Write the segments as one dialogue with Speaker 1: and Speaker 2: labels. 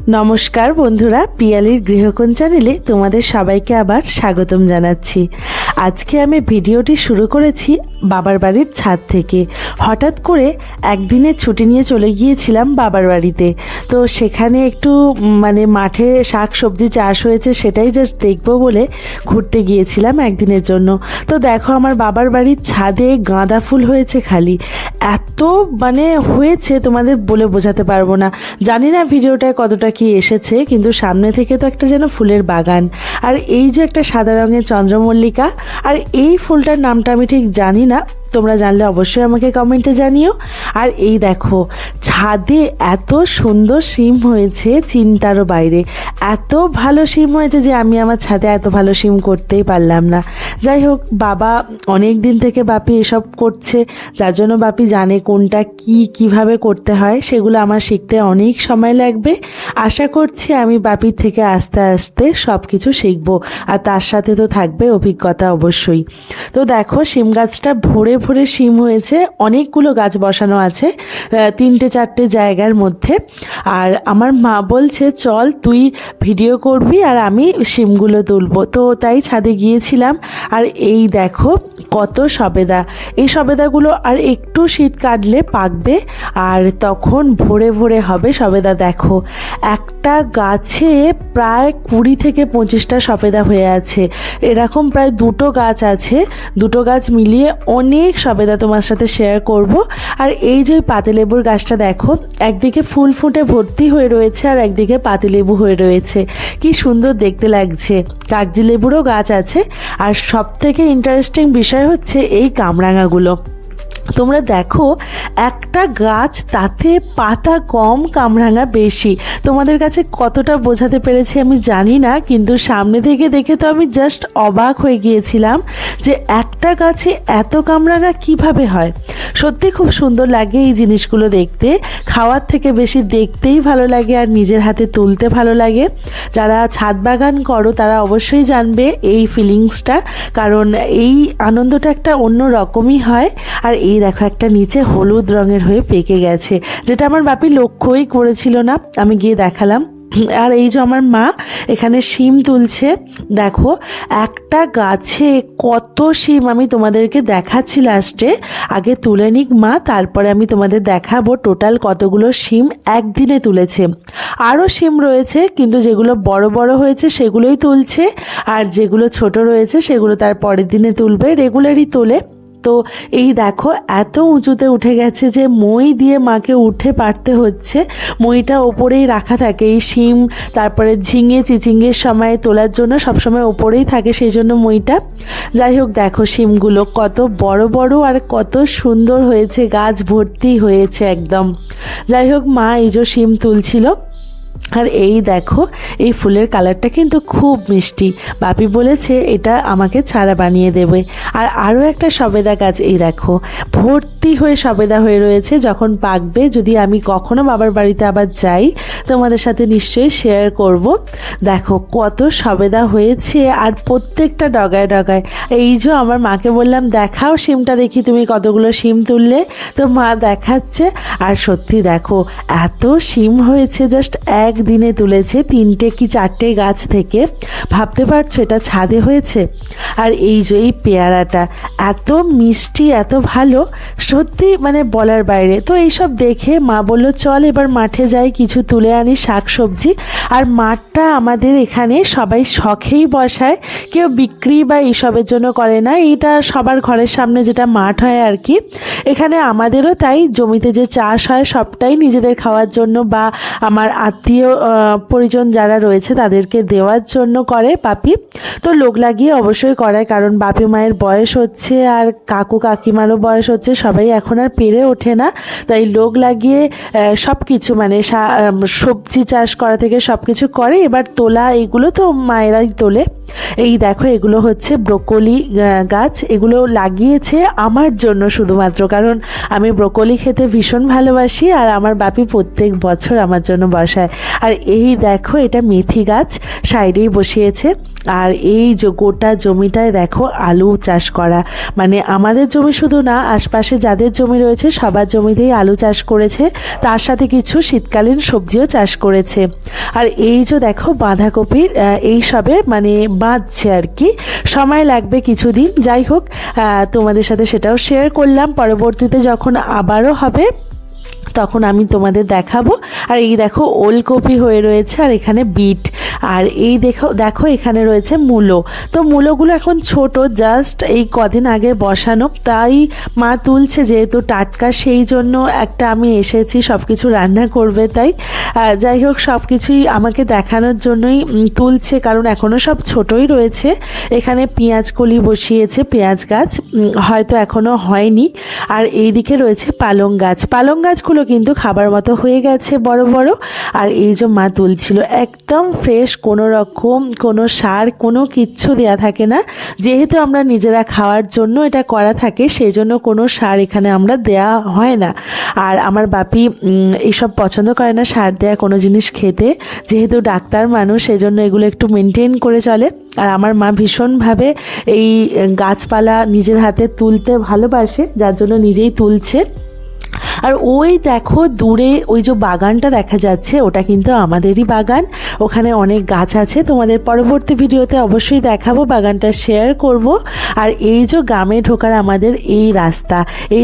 Speaker 1: নমস্কার বন্ধুরা, পিয়ালির গৃহকোণ চ্যানেলে তোমাদের সবাইকে আবার স্বাগতম জানাচ্ছি। আজকে আমি ভিডিওটি শুরু করেছি বাবার বাড়ির ছাদ থেকে। হঠাৎ করে একদিনের ছুটি নিয়ে চলে গিয়েছিলাম বাবার বাড়িতে। তো সেখানে একটু মাঠে শাক সবজি চাষ হয়েছে, সেটাই জাস্ট দেখবো বলে ঘুরতে গিয়েছিলাম একদিনের জন্য। তো দেখো, আমার বাবার বাড়ির ছাদে গাঁদা ফুল হয়েছে খালি, এত হয়েছে তোমাদের বলে বোঝাতে পারবো না। জানি না ভিডিওটায় কতটা কি এসেছে, কিন্তু সামনে থেকে তো একটা যেন ফুলের বাগান। আর এই যে একটা সাদা রঙের চন্দ্রমল্লিকা, আর এই ফুলটার নামটা আমি ঠিক জানি না, তোমরা জানলে অবশ্যই আমাকে কমেন্টে জানিও। আর এই দেখো, ছাদে এত সুন্দর শিম হয়েছে চিন্তারও বাইরে। এত ভালো শিম হয়েছে যে আমি আমার ছাদে এত ভালো শিম করতেই পারলাম না। যাই হোক, বাবা অনেক দিন থেকে বাপি এসব করছে, যার জন্য বাপি জানে কোনটা কিভাবে করতে হয়। সেগুলো আমার শিখতে অনেক সময় লাগবে। আশা করছি আমি বাপির থেকে আস্তে আস্তে সব কিছু শিখবো, আর তার সাথে তো থাকবে অভিজ্ঞতা অবশ্যই। তো দেখো, শিম গাছটা ভরে ভরে শিম হয়েছে, অনেকগুলো গাছ বসানো আছে 3-4টে জায়গার মধ্যে। আর আমার মা বলছে চল তুই ভিডিও করবি আর আমি শিমগুলো তুলবো। তো তাই ছাদে গিয়েছিলাম। আর এই দেখো কত সবেদা, এই সবেদাগুলো আর একটু শীত কাটলে পাকবে, আর তখন ভরে ভরে হবে সবেদা। দেখো, একটা গাছে প্রায় 20 থেকে 25টা সবেদা হয়ে আছে। এরকম প্রায় 2টো গাছ আছে, 2টো গাছ মিলিয়ে অনেক সবেদা তোমার সাথে শেয়ার করব। আর এই যে পাতিলেবুর গাছটা দেখো, একদিকে ফুল ফুটে ভর্তি হয়ে রয়েছে আর একদিকে পাতিলেবু হয়ে রয়েছে, কি সুন্দর দেখতে লাগছে। কাগজি লেবুরও গাছ আছে। আর সব থেকে ইন্টারেস্টিং বিষয় হচ্ছে এই কামরাঙাগুলো। তোমরা দেখো, একটা গাছ তাতে পাতা কম, কামরাঙা বেশি। তোমাদের কাছে কতটা বোঝাতে পেরেছি আমি জানি না, কিন্তু সামনে থেকে দেখে তো আমি জাস্ট অবাক হয়ে গিয়েছিলাম যে একটা গাছে এত কামরাঙা কিভাবে হয়। সত্যি খুব সুন্দর লাগে এই জিনিসগুলো দেখতে। খাওয়ার থেকে বেশি দেখতেই ভালো লাগে আর নিজের হাতে তুলতে ভালো লাগে। যারা ছাদ বাগান করো তারা অবশ্যই জানবে এই ফিলিংসটা, কারণ এই আনন্দটা একটা অন্য রকমই হয়। আর এই দেখো, একটা নিচে হলুদ রঙের হয়ে পেকে গেছে, যেটা আমার বাপি লক্ষ্যই করেছিল না, আমি গিয়ে দেখালাম। আর এই যে আমার মা এখানে শিম তুলছে। দেখো, একটা গাছে কত শিম আমি তোমাদেরকে দেখাচ্ছি লাস্টে। আগে তুলে নিক মা, তারপরে আমি তোমাদের দেখাবো টোটাল কতগুলো শিম একদিনে তুলেছে। আরও শিম রয়েছে, কিন্তু যেগুলো বড় বড় হয়েছে সেগুলোই তুলছে, আর যেগুলো ছোট রয়েছে সেগুলো তার পরের দিনে তুলবে, রেগুলারই তোলে। তো এই দেখো, এত উঁচুতে উঠে গেছে যে মই দিয়ে মাকে উঠে পারতে হচ্ছে। মইটা ওপরেই রাখা থাকে, এই শিম তারপরে ঝিঙে চিচিঙ্গের সময় তোলার জন্য সবসময় ওপরেই থাকে, সেই জন্য মইটা। যাই হোক, দেখো শিমগুলো কত বড় বড় আর কত সুন্দর হয়েছে, গাছ ভর্তি হয়েছে একদম। যাই হোক, মা এই যে শিম তুলছিল। আর এই দেখো, এই ফুলের কালারটা কিন্তু খুব মিষ্টি। বাপি বলেছে এটা আমাকে ছাড়া বানিয়ে দেবে। আর আরও একটা সবেদা গাছ, এই দেখো ভর্তি হয়ে সবেদা হয়ে রয়েছে। যখন পাকবে, যদি আমি কখনো বাবার বাড়িতে আবার যাই, তোমাদের সাথে নিশ্চয়ই শেয়ার করব। দেখো কত সবেদা হয়েছে, আর প্রত্যেকটা ডগায় ডগায়। এই যে আমার মাকে বললাম দেখাও শিমটা দেখি, তুমি কতগুলো শিম তুললে। তো মা দেখাচ্ছে, আর সত্যি দেখো এত শিম হয়েছে, জাস্ট একদিনে তুলেছে 3টে কি 4টে গাছ থেকে। ভাবতে পারছো এটা ছাদে হয়েছে। আর এই যে এই পেয়ারাটা এত মিষ্টি, এত ভালো, সত্যি বলার বাইরে। তো এইসব দেখে মা বললো চল এবার মাঠে যাই, কিছু তুলে আনি শাক সবজি। আর মাঠটা আমাদের এখানে সবাই শখেই বসায়, কেউ বিক্রি বা এইসবের জন্য করে না। এটা সবার ঘরের সামনে যেটা মাঠ হয় আর কি। এখানে আমাদেরও তাই, জমিতে যে চাষ হয় সবটাই নিজেদের খাওয়ার জন্য বা আমার আত্মীয় পরিজন যারা রয়েছে তাদেরকে দেওয়ার জন্য করে বাপি। তো লোক লাগিয়ে অবশ্যই করায়, কারণ বাপি মায়ের বয়স হচ্ছে আর কাকু কাকিমারও বয়স হচ্ছে, সবাই এখন আর পেরে ওঠে না। তাই লোক লাগিয়ে সব কিছু সবজি চাষ করা থেকে সব কিছু করে। এবার তোলা এইগুলো তো মায়েরাই তোলে। এই দেখো এগুলো হচ্ছে ব্রোকলি গাছ, এগুলো লাগিয়েছে আমার জন্য শুধুমাত্র, কারণ আমি ব্রোকলি খেতে ভীষণ ভালোবাসি আর আমার বাপি প্রত্যেক বছর আমার জন্য বসায়। আর এই দেখো এটা মেথি গাছ সাইডেই বসিয়েছে। আর এই যে গোটা জমিটায় দেখো আলু চাষ করা, মানে আমাদের জমি শুধু না, আশপাশে যাদের জমি রয়েছে সবার জমিতেই আলু চাষ করেছে, তার সাথে কিছু শীতকালীন সবজিও চাষ করেছে। আর এই যে দেখো বাঁধাকপির এই সবে মানে বাঁধছে আর কি, সময় লাগবে কিছুদিন। যাই হোক, তোমাদের সাথে সেটাও শেয়ার করলাম। পরবর্তীতে যখন আবারও হবে তখন আমি তোমাদের দেখাবো। আর এই দেখো ওলকপি হয়ে রয়েছে, আর এখানে বিট, আর এই দেখো এখানে রয়েছে মূলো। তো মূলোগুলো এখন ছোট, জাস্ট এই কদিন আগে বসানো, তাই মা তুলছে যেহেতু টাটকা, সেই জন্য একটা আমি এসেছি সব কিছু রান্না করবে তাই। যাই হোক সব কিছুই আমাকে দেখানোর জন্যই তুলছে, কারণ এখনও সব ছোটই রয়েছে। এখানে পেঁয়াজ কলি বসিয়েছে, পেঁয়াজ গাছ হয়তো এখনও হয়নি। আর এই দিকে রয়েছে পালং গাছ, পালং গাছগুলো কিন্তু খাবার মতো হয়ে গেছে বড় বড়। আর এই যে মা তুলছিল একদম ফ্রেশ, কোনো রকম কোনো সার কোনো কিচ্ছু দেয়া থাকে না, যেহেতু আমরা নিজেরা খাওয়ার জন্য এটা করা থাকে, সেই জন্য কোনো সার এখানে আমরা দেয়া হয় না। আর আমার বাপি এইসব পছন্দ করে না সার দেয়া কোনো জিনিস খেতে, যেহেতু ডাক্তার মানুষ সেজন্য এগুলো একটু মেনটেন করে চলে। আর আমার মা ভীষণভাবে এই গাছপালা নিজের হাতে তুলতে ভালোবাসে, যার জন্য নিজেই তুলছে। আর ওই দেখো দূরে ওই যে বাগানটা দেখা যাচ্ছে, ওটা কিন্তু আমাদেরই বাগান, ওখানে অনেক গাছ আছে। তোমাদের পরবর্তী ভিডিওতে অবশ্যই দেখাবো, বাগানটা শেয়ার করব। আর এই যে গ্রামে ঢোকার আমাদের এই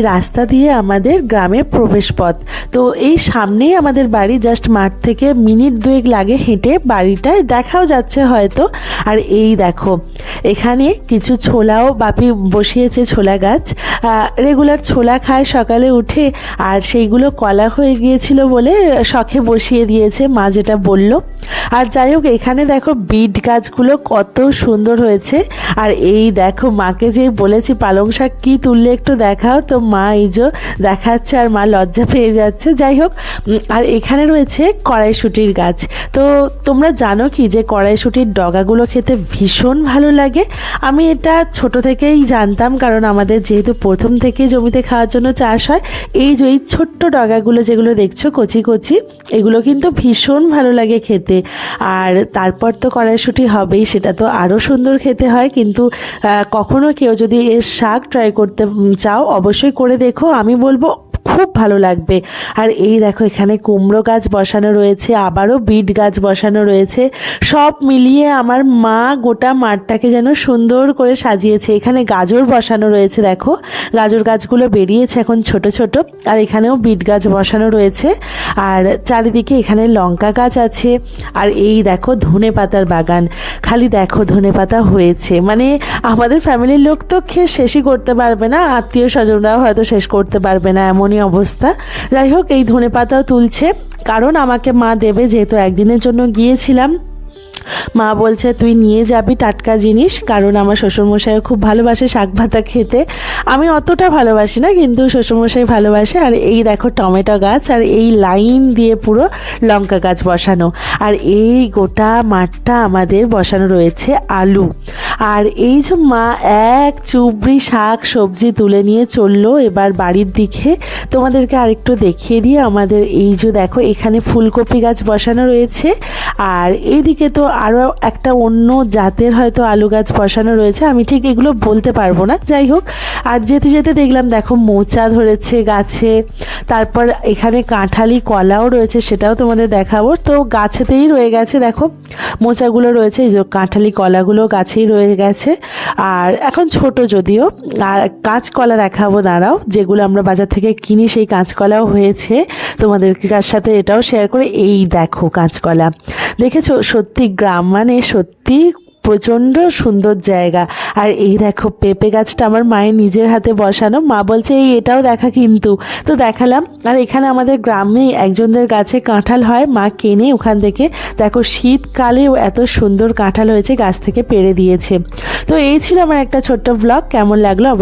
Speaker 1: রাস্তা দিয়ে আমাদের গ্রামের প্রবেশ পথ। তো এই সামনেই আমাদের বাড়ি, জাস্ট মাঠ থেকে মিনিট 2 লাগে হেঁটে বাড়িটায় দেখাও যাচ্ছে হয়তো। আর এই দেখো এখানে কিছু ছোলাও বাপি বসিয়েছে, ছোলা গাছ, রেগুলার ছোলা খায় সকালে উঠে, আর সেইগুলো কলা হয়ে গিয়েছিল বলে শখে বসিয়ে দিয়েছে মা, যেটা বলল। আর যাই হোক এখানে দেখো বিট গাছগুলো কত সুন্দর হয়েছে। আর এই দেখো মাকে যে বলেছি পালং শাক কি তুললে একটু দেখাও, তো মা এই যে দেখাচ্ছে, আর মা লজ্জা পেয়ে যাচ্ছে। যাই হোক, আর এখানে রয়েছে কড়াইশুঁটির গাছ। তো তোমরা জানো কি যে কড়াইশুঁটির ডগাগুলো খেতে ভীষণ ভালো লাগে। আমি এটা ছোট থেকেই জানতাম, কারণ আমাদের যেহেতু প্রথম থেকে জমিতে খাওয়ার জন্য চাষ হয়। এই যে এই ছোট্ট ডগাগুলো যেগুলো দেখছো কচি কচি, এগুলো কিন্তু ভীষণ ভালো লাগে খেতে। আর তারপর তো কড়াইশুঁটি হবেই, সেটা তো আরও সুন্দর খেতে হয়। কিন্তু কখনো কেউ যদি এর শাক ট্রাই করতে চাও অবশ্যই করে দেখো, আমি বলবো খুব ভালো লাগবে। আর এই দেখো এখানে কুমড়ো গাছ বসানো রয়েছে, আবারও বিট গাছ বসানো রয়েছে, সব মিলিয়ে আমার মা গোটা মাঠটাকে যেন সুন্দর করে সাজিয়েছে। এখানে গাজর বসানো রয়েছে, দেখো গাজর গাছগুলো বেরিয়েছে এখন ছোট ছোট। আর এখানেও বিট গাছ বসানো রয়েছে, আর চারিদিকে এখানে লঙ্কা গাছ আছে। আর এই দেখো ধনেপাতার বাগান, খালি দেখো ধনেপাতা হয়েছে, মানে আমাদের ফ্যামিলির লোক তো খেয়ে শেষই করতে পারবে না, আত্মীয় স্বজনরাও হয়তো শেষ করতে পারবে না, এমনই অবস্থা। যাই হোক এই ধনেপাতাও তুলছে, কারণ আমাকে মা দেবে, যেহেতু একদিনের জন্য গিয়েছিলাম। মা বলছে তুই নিয়ে যাবি টাটকা জিনিস, কারণ আমার শ্বশুরমশাই খুব ভালোবাসে শাক ভাতা খেতে, আমি অতটা ভালোবাসি না কিন্তু শ্বশুরমশাই ভালোবাসে। আর এই দেখো টমেটো গাছ, আর এই লাইন দিয়ে পুরো লঙ্কা গাছ বসানো। আর এই গোটা মাঠটা আমাদের বসানো রয়েছে আলু। আর এই যে মা এক চুবড়ি শাক সবজি তুলে নিয়ে চললো এবার বাড়ির দিকে। তোমাদেরকে আরেকটু দেখিয়ে দিয়ে, আমাদের এই যে দেখো এখানে ফুলকপি গাছ বসানো রয়েছে, আর এইদিকে তো আরও একটা অন্য জাতের হয়তো আলু গাছ বসানো রয়েছে, আমি ঠিক এগুলো বলতে পারবো না। যাই হোক, আর যেতে যেতে দেখলাম দেখো মোচা ধরেছে গাছে, তারপর এখানে কাঁঠালি কলাও রয়েছে, সেটাও তোমাদের দেখাবো। তো গাছেতেই রয়ে গেছে, দেখো মোচাগুলো রয়েছে, এই যে কাঁঠালি কলাগুলো গাছেই রয়ে গেছে। আর এখন ছোট যদিও। আর কাঁচকলা দেখাবো, দাঁড়াও, যেগুলো আমরা বাজার থেকে কিনি সেই কাঁচকলাও হয়েছে, তোমাদের কাছ সাথে এটাও শেয়ার করে। এই দেখো কাঁচকলা দেখেছো, সত্যি গ্রাম মানে সত্যি প্রচণ্ড সুন্দর জায়গা। আর এই দেখো পেঁপে গাছটা আমার মায়ের নিজের হাতে বসানো, মা বলছে এই এটাও দেখা, কিন্তু তো দেখালাম। আর এখানে আমাদের গ্রামে একজনদের গাছে কাঁঠাল হয়, মা কেনে ওখান থেকে, দেখো শীতকালেও এত সুন্দর কাঁঠাল হয়েছে, গাছ থেকে পেড়ে দিয়েছে। তো এই ছিল আমার একটা ছোট্ট ব্লগ, কেমন লাগলো অবশ্যই